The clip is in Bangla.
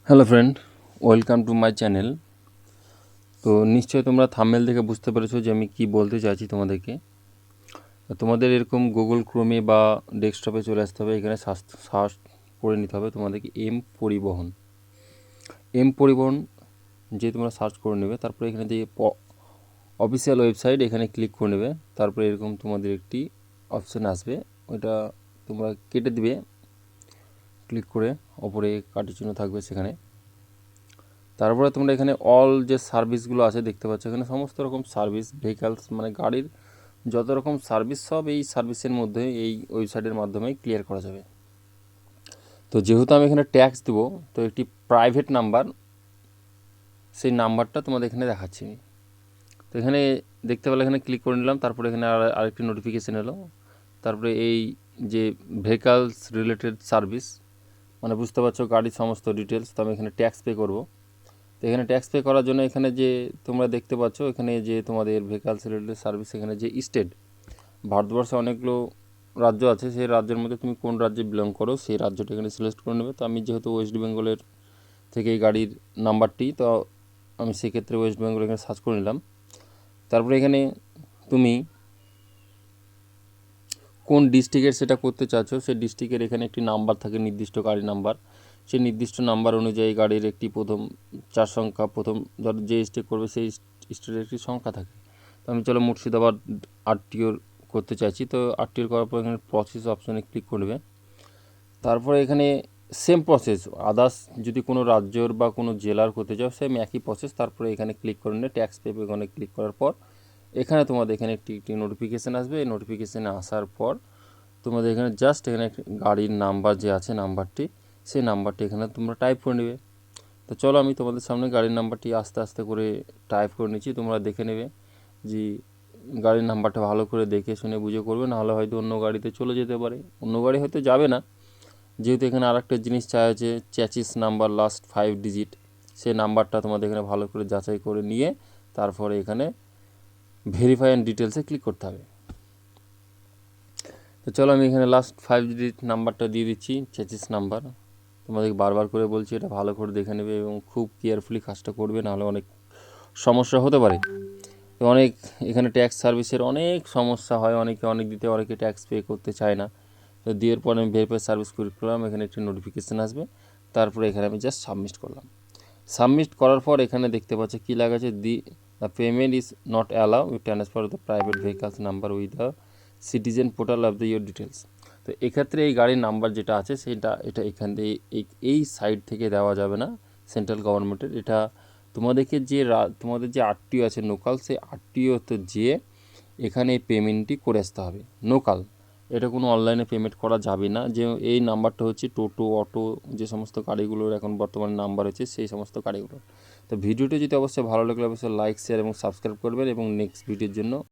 Hello friend, welcome to my channel. তো নিশ্চয়ই তোমরা থাম্বনেল দেখে বুঝতে পেরেছো যে আমি কি বলতে চাইছি তোমাদেরকে। তোমাদের এরকম গুগল ক্রোমে বা ডেস্কটপে চলে আসতে হবে, এখানে সার্চ করে নিতে হবে তোমাদেরকে এম পরিবহন যে তোমরা সার্চ করে নেবে। তারপরে এখানে যে অফিসিয়াল ওয়েবসাইট এখানে ক্লিক করে নেবে। তারপরে এরকম তোমাদের একটি অপশান আসবে, ওইটা তোমরা কেটে দিবে ক্লিক করে, ওপরে কাটি চিহ্ন থাকবে সেখানে। তারপরে তোমরা এখানে অল যে সার্ভিসগুলো আছে দেখতে পাচ্ছ, এখানে সমস্ত রকম সার্ভিস ভেহিকালস মানে গাড়ির যত রকম সার্ভিস সব এই সার্ভিসের মধ্যে এই ওয়েবসাইটের মাধ্যমে ক্লিয়ার করা যাবে। তো যেহেতু আমি এখানে ট্যাক্স দেবো, তো একটি প্রাইভেট নাম্বার, সেই নাম্বারটা তোমাদের এখানে দেখাচ্ছি। তো এখানে দেখতে পেলে এখানে ক্লিক করে নিলাম। তারপরে এখানে আরেকটি নোটিফিকেশান এলো। তারপরে এই যে ভেহিকালস রিলেটেড সার্ভিস মানে বুঝতে পারছো গাড়ির সমস্ত ডিটেলস। তো আমি এখানে ট্যাক্স পে করবো। তো এখানে ট্যাক্স পে করার জন্য এখানে যে তোমরা দেখতে পাচ্ছ, এখানে যে তোমাদের ভেহিকালস রিলেটেড সার্ভিস, এখানে যে স্টেট, ভারতবর্ষে অনেকগুলো রাজ্য আছে, সেই রাজ্যের মধ্যে তুমি কোন রাজ্যে বিলং করো সেই রাজ্যটা এখানে সিলেক্ট করে নেবে। তো আমি যেহেতু ওয়েস্ট বেঙ্গলের থেকে এই গাড়ির নাম্বারটি, তো আমি সেক্ষেত্রে ওয়েস্ট বেঙ্গল এখানে সার্চ করে নিলাম। তারপরে এখানে তুমি কোন ডিস্ট্রিক্টের সেটা করতে চাচ্ছ, সেই ডিস্ট্রিক্টের এখানে একটি নাম্বার থাকে, নির্দিষ্ট গাড়ি নাম্বার। সেই নির্দিষ্ট নাম্বার অনুযায়ী গাড়ির একটি প্রথম 4 সংখ্যা, প্রথম ধর যে স্টেট করবে সেই স্টেটের একটি সংখ্যা থাকে। তো আমি চলো মুর্শিদাবাদ আরটিওর করতে চাইছি। তো আরটিওর করার পর এখানে প্রসেস অপশানে ক্লিক করবে। তারপরে এখানে সেম প্রসেস, আদার্স যদি কোনো রাজ্যর বা কোনো জেলার করতে চাও সেম একই প্রসেস। তারপরে এখানে ক্লিক করে নিয়ে ট্যাক্স পে এখানে ক্লিক করার পর এখানে তোমাদের এখানে একটি নোটিফিকেশান আসবে। এই নোটিফিকেশানে আসার পর তোমাদের এখানে জাস্ট এখানে গাড়ির নাম্বার যে আছে নাম্বারটি, সেই নাম্বারটি এখানে তোমরা টাইপ করে নেবে। তো চলো আমি তোমাদের সামনে গাড়ির নাম্বারটি আস্তে আস্তে করে টাইপ করে নিচ্ছি, তোমরা দেখে নেবে যে গাড়ির নাম্বারটা ভালো করে দেখে শুনে বুঝে করবে, নাহলে হয়তো অন্য গাড়িতে চলে যেতে পারে। অন্য গাড়ি হয়তো যাবে না, যেহেতু এখানে আরেকটা জিনিস চাই আছে চ্যাচিস নাম্বার লাস্ট 5 ডিজিট, সেই নাম্বারটা তোমাদের এখানে ভালো করে যাচাই করে নিয়ে তারপরে এখানে ভেরিফাই অ্যান্ড ডিটেলসে ক্লিক করতে হবে। তো চলো আমি এখানে লাস্ট 5 ডিজিট নাম্বারটা দিয়ে দিচ্ছি, চ্যাচিস নাম্বার। তোমাদেরকে বারবার করে বলছি এটা ভালো করে দেখে নেবে এবং খুব কেয়ারফুলি কাজটা করবে, নাহলে অনেক সমস্যা হতে পারে। তো অনেক এখানে ট্যাক্স সার্ভিসের অনেক সমস্যা হয়, অনেকে অনেক দিতে, অনেকে ট্যাক্স পে করতে চায় না। তো দেওয়ার পর আমি ভেরিফাই সার্ভিস ক্লিক করলাম, এখানে একটি নোটিফিকেশান আসবে। তারপরে এখানে আমি জাস্ট সাবমিট করলাম। সাবমিট করার পর এখানে দেখতে পাচ্ছি কী লেখা আছে, the payment is not allow you transfer the private vehicles number with the citizen portal of the your details. তো এক্ষেত্রে এই গাড়ির নাম্বার যেটা আছে এটা এখান থেকে এই সাইট থেকে দেওয়া যাবে না, সেন্ট্রাল গভর্নমেন্টের। এটা তোমাদেরকে তোমাদের যে আরটিও আছে লোকাল, সেই আরটিওতে যেয়ে এখানে এই পেমেন্টটি করে আসতে হবে লোকাল। এটা কোনো অনলাইনে পেমেন্ট করা যাবে না। যে এই নাম্বারটা হচ্ছে টোটো, অটো, যে সমস্ত গাড়িগুলোর এখন বর্তমানে নাম্বার হচ্ছে সেই সমস্ত গাড়িগুলোর। তো ভিডিওটি যদি অবশ্যই ভালো লাগলে অবশ্যই লাইক, শেয়ার এবং সাবস্ক্রাইব করবেন এবং নেক্সট ভিডিওর জন্য